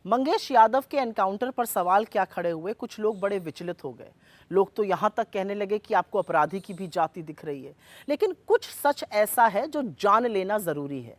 मंगेश यादव के एनकाउंटर पर सवाल क्या खड़े हुए, कुछ लोग बड़े विचलित हो गए। लोग तो यहां तक कहने लगे कि आपको अपराधी की भी जाति दिख रही है। लेकिन कुछ सच ऐसा है जो जान लेना जरूरी है।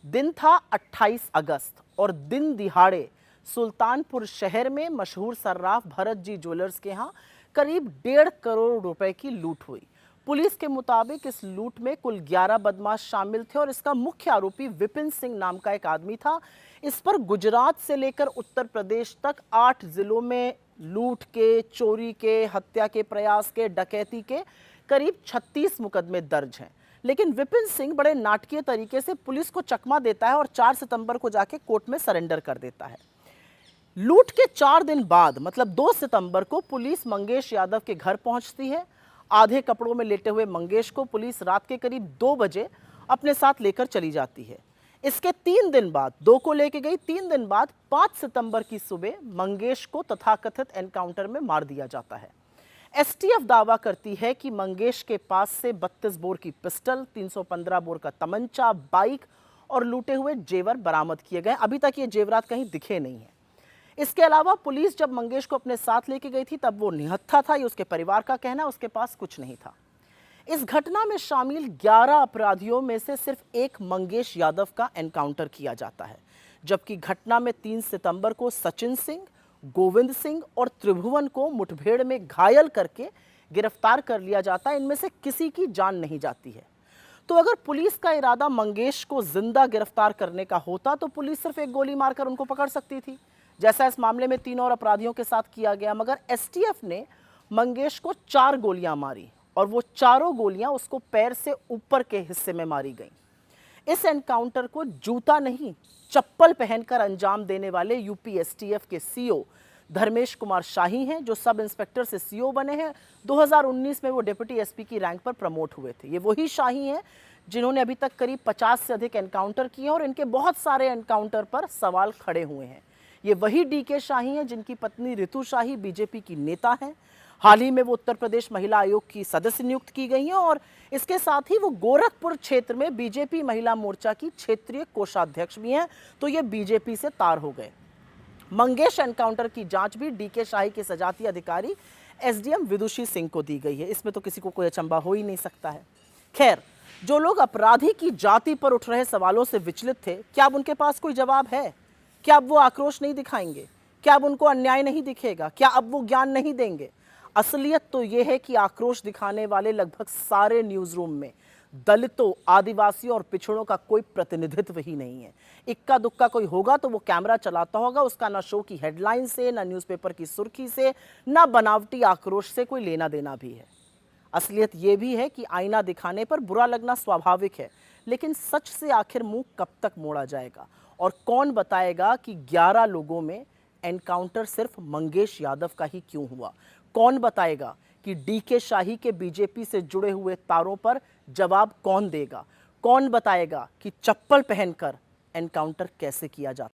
दिन था 28 अगस्त और दिन दिहाड़े सुल्तानपुर शहर में मशहूर सर्राफ भरत जी ज्वेलर्स के यहाँ करीब 1.5 करोड़ रुपए की लूट हुई। पुलिस के मुताबिक इस लूट में कुल 11 बदमाश शामिल थे और इसका मुख्य आरोपी विपिन सिंह नाम का एक आदमी था। इस पर गुजरात से लेकर उत्तर प्रदेश तक 8 जिलों में लूट के, चोरी के, हत्या के प्रयास के, डकैती के करीब 36 मुकदमे दर्ज हैं। लेकिन विपिन सिंह बड़े नाटकीय तरीके से पुलिस को चकमा देता है और 4 सितंबर को जाके कोर्ट में सरेंडर कर देता है। लूट के 4 दिन बाद मतलब 2 सितंबर को पुलिस मंगेश यादव के घर पहुंचती है। आधे कपड़ों में लेटे हुए मंगेश को पुलिस रात के करीब 2 बजे अपने साथ लेकर चली जाती है। इसके 3 दिन बाद 2 को लेके गई, 3 दिन बाद 5 सितंबर की सुबह मंगेश को तथाकथित एनकाउंटर में मार दिया जाता है। एसटीएफ दावा करती है कि मंगेश के पास से 32 बोर की पिस्टल, 315 बोर का तमंचा, बाइक और लूटे हुए जेवर बरामद किए गए। अभी तक ये जेवरात कहीं दिखे नहीं है। इसके अलावा पुलिस जब मंगेश को अपने साथ लेके गई थी तब वो निहत्था था, ये उसके परिवार का कहना है। उसके पास कुछ नहीं था। इस घटना में शामिल 11 अपराधियों में से सिर्फ एक मंगेश यादव का एनकाउंटर किया जाता है, जबकि घटना में 3 सितंबर को सचिन सिंह, गोविंद सिंह और त्रिभुवन को मुठभेड़ में घायल करके गिरफ्तार कर लिया जाता है। इनमें से किसी की जान नहीं जाती है। तो अगर पुलिस का इरादा मंगेश को जिंदा गिरफ्तार करने का होता तो पुलिस सिर्फ एक गोली मारकर उनको पकड़ सकती थी, जैसा इस मामले में 3 और अपराधियों के साथ किया गया। मगर एसटीएफ ने मंगेश को 4 गोलियां मारी और वो चारों गोलियां उसको पैर से ऊपर के हिस्से में मारी गईं। इस एनकाउंटर को जूता नहीं, चप्पल पहनकर अंजाम देने वाले यूपी एसटीएफ के सीओ धर्मेश कुमार शाही हैं, जो सब इंस्पेक्टर से सीओ बने हैं। 2019 में वो डिप्टी एसपी की रैंक पर प्रमोट हुए थे। ये वही शाही हैं जिन्होंने अभी तक करीब 50 से अधिक एनकाउंटर किए और इनके बहुत सारे एनकाउंटर पर सवाल खड़े हुए हैं। ये वही डीके शाही हैं जिनकी पत्नी रितु शाही बीजेपी की नेता हैं। हाल ही में वो उत्तर प्रदेश महिला आयोग की सदस्य नियुक्त की गई हैं और इसके साथ ही वो गोरखपुर क्षेत्र में बीजेपी महिला मोर्चा की क्षेत्रीय कोषाध्यक्ष भी हैं। तो ये बीजेपी से तार हो गए। मंगेश एनकाउंटर की जांच भी डीके शाही के सजाती अधिकारी एसडीएम विदुषी सिंह को दी गई है। इसमें तो किसी को कोई अचंभा हो ही नहीं सकता है। खैर, जो लोग अपराधी की जाति पर उठ रहे सवालों से विचलित थे, क्या अब उनके पास कोई जवाब है? क्या अब वो आक्रोश नहीं दिखाएंगे? क्या अब उनको अन्याय नहीं दिखेगा? क्या अब वो ज्ञान नहीं देंगे? असलियत तो ये है कि आक्रोश दिखाने वाले लगभग सारे न्यूज रूम में दलितों, आदिवासियों और पिछड़ों का कोई प्रतिनिधित्व ही नहीं है। इक्का दुक्का कोई होगा तो वो कैमरा चलाता होगा, उसका ना शो की हेडलाइन से, ना न्यूज़पेपर की सुर्खी से, ना बनावटी आक्रोश से कोई लेना देना भी है। असलियत ये भी है कि आईना दिखाने पर बुरा लगना स्वाभाविक है, लेकिन सच से आखिर मुंह कब तक मोड़ा जाएगा? और कौन बताएगा कि 11 लोगों में एनकाउंटर सिर्फ मंगेश यादव का ही क्यों हुआ? कौन बताएगा कि डीके शाही के बीजेपी से जुड़े हुए तारों पर जवाब कौन देगा? कौन बताएगा कि चप्पल पहनकर एनकाउंटर कैसे किया जाता?